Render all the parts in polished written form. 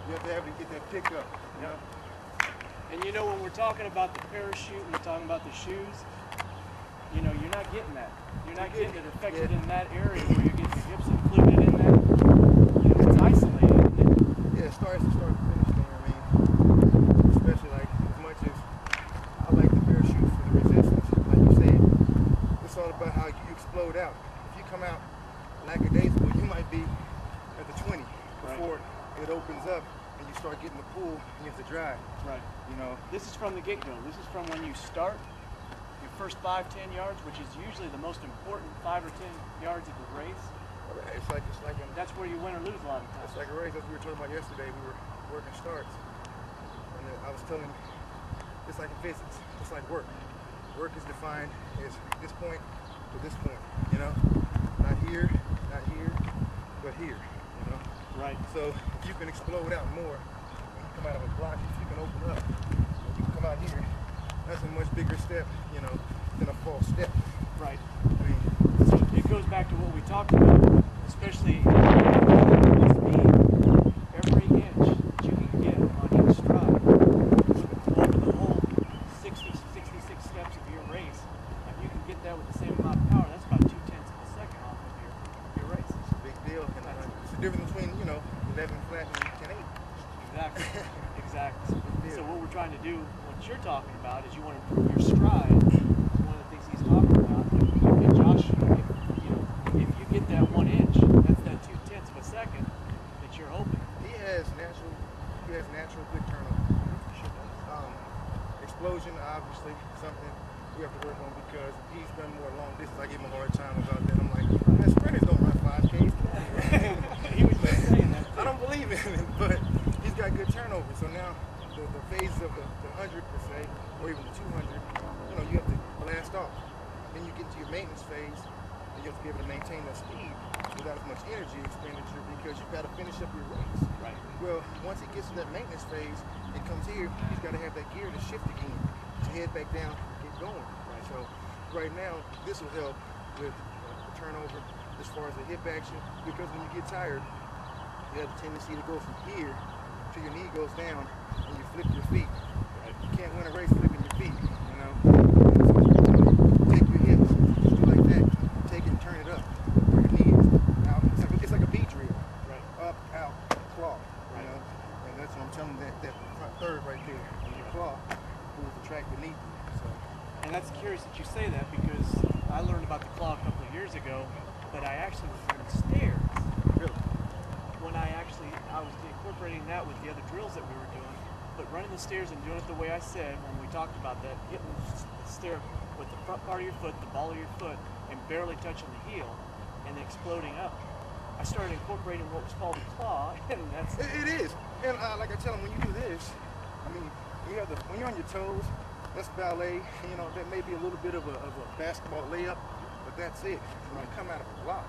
You have to have to get that pickup, you know? And you know, when we're talking about the parachute and we're talking about the shoes, you know, you're not getting that. You're not getting it affected in that area where you get your hips included in that. You know, it's isolated, isn't it? Yeah, start to finish thing. I mean, especially like as much as I like the parachute for the resistance, like you said, it's all about how you explode out. If you come out lackadaisical, you might be at the 20 before it opens up and you start getting the pull and you have to drive. Right. You know, this is from the get-go. This is from when you start your first 5-10 yards, which is usually the most important 5 or 10 yards of the race. It's like that's where you win or lose a lot of times. It's like a race. That's what we were talking about yesterday. We were working starts, and I was telling, it's like in physics. It's like work. Work is defined as this point to this point. You know, not here, but here. You know. Right. So if you can explode out more, when you come out of a block, if you can open up, you can come out here. That's a much bigger step, you know, than a false step. Right. I mean, so it goes back to what we talked about, especially speed. Every inch that you can get on each stride over the whole 66 steps of your race, if you can get that with the same amount of power, that's about 0.2 of a second off of your race. It's a big deal. And it's the difference between, you know, 11 flat and 10-8. Exactly. Exactly. So what we're trying to do, what you're talking about, is you want to improve your stride. One of the things he's talking about. And Josh, if you get that 1 inch, that's that 0.2 of a second that you're hoping. He has natural good turnover. Sure does. Explosion, obviously, something we have to work on because he's done more long distance. I give him a hard time about that. I'm like, man, sprinters don't run 5Ks. He was just saying that too. I don't believe in it, but he's got good turnover. So now the phases of the 100 per se, or even the 200, you know, you have to blast off. Then you get to your maintenance phase, and you have to be able to maintain that speed without as much energy expenditure because you've got to finish up your race. Right. Well, once he gets to that maintenance phase, it comes here, he's got to have that gear to shift again, to head back down, get going. Right. So right now, this will help with the turnover as far as the hip action, because when you get tired, you have a tendency to go from here till your knee goes down and you flip your feet. Right. You can't win a race flipping your feet, you know. So take your hips, just do like that, take it and turn it up where your knee is. Out. It's like a beat drill. Right. Up, out, claw. Right. You know? And that's what I'm telling you, that front third right there. When you claw, pulls the track beneath you. So. And that's curious that you say that because I learned about the claw a couple of years ago, but I actually was learning stairs. Really? When I was incorporating that with the other drills that we were doing, but running the stairs and doing it the way I said when we talked about that, getting the stair with the front part of your foot, the ball of your foot, and barely touching the heel, and then exploding up. I started incorporating what was called a claw, and that's... It is. And like I tell them, when you do this, I mean, when you're on your toes, that's ballet. You know, that may be a little bit of a basketball layup, but that's it. When you come out of a block,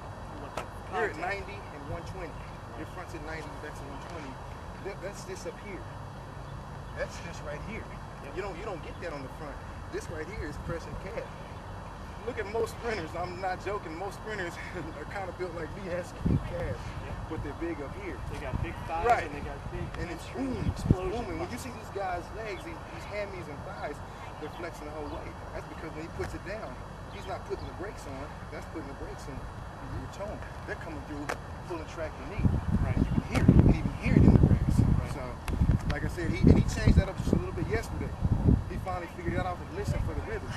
you're at 90 and 120. Your front's at 90, back's at 120. That's this up here. That's this right here. You don't get that on the front. This right here is pressing calf. Look at most sprinters. I'm not joking. Most sprinters are kind of built like me, has calves, but they're big up here. They got big thighs, right. And they got big and it's explosion. When you see these guys' legs, these hammies and thighs, they're flexing the whole way. That's because when he puts it down, he's not putting the brakes on. That's putting the brakes on your tone. They're coming through, pulling track your knee. Right. You can hear it. You can even hear it in the brakes. Right. So, like I said, he changed that up just a little bit yesterday. He finally figured that out and listened for the rhythm.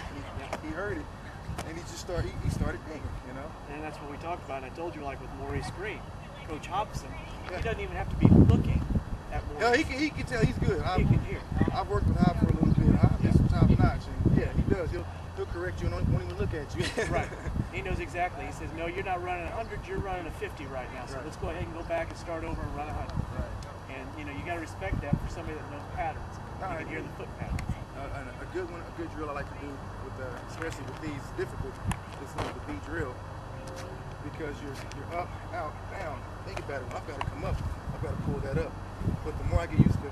He heard it, and he just started. He started banging, you know. And that's what we talked about. And I told you, like with Maurice Green, Coach Hobson, he doesn't even have to be looking at Maurice. Yeah, he can tell he's good. He can hear. I've worked with Hob for a little bit. Hob is top notch, and yeah, he does. He'll correct you and won't even look at you. Right. He knows exactly. He says, no, you're not running 100, you're running a 50 right now. So let's go ahead and go back and start over and run 100. Right. And you know, you got to respect that for somebody that knows patterns. You can hear the foot patterns. A good one, a good drill I like to do with, especially with these difficult, is the beat drill, because you're up, out, down. Think about it. When I've got to come up, I've got to pull that up. But the more I get used to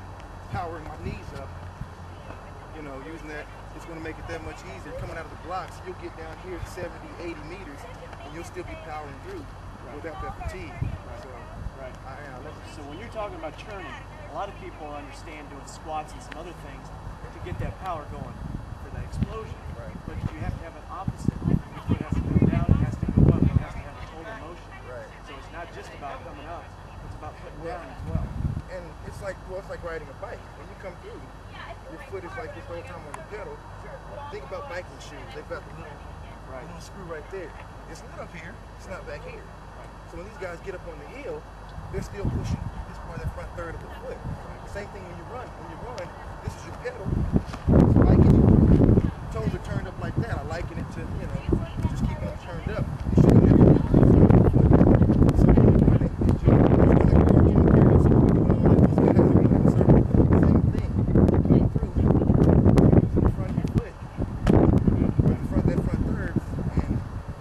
powering my knees up, you know, using that, it's going to make it that much easier. Coming out of the blocks, you'll get down here 70, 80 meters, and you'll still be powering through without that fatigue. Right. So, right. I love it. So when you're talking about churning, A lot of people understand doing squats and some other things to get that power going for that explosion. Right. But you have to have an opposite. Your foot has to come down, it has to go up, it has to have a total motion. Right. So it's not just about coming up, it's about putting down as well. And it's like riding a bike. When you come through, your foot is like this the whole time on the pedal. Think about biking shoes. They've got the little screw right there. It's not up here. It's not back here. So when these guys get up on the hill, they're still pushing this part of the front third of the foot. Same thing when you run. When you run, this is your pedal. It's biking. Toes are turned up like that. I liken it to, just keeping them turned up. You shouldn't have to do it. So when you're running, it's your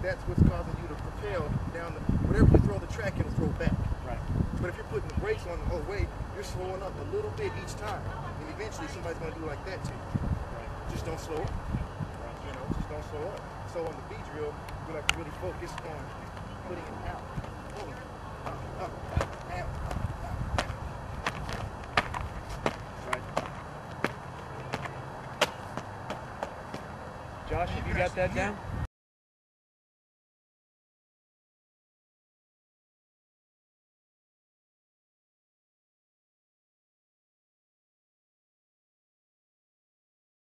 that's what's causing you to propel down the, whatever you throw the track, it'll throw back. Right. But if you're putting the brakes on the whole way, you're slowing up a little bit each time. And eventually somebody's going to do like that too. Right. Just don't slow up. Right. Just don't slow up. So on the B drill, we like to really focus on putting it out. Pulling it. Up, out. Right. Josh, have you got that down?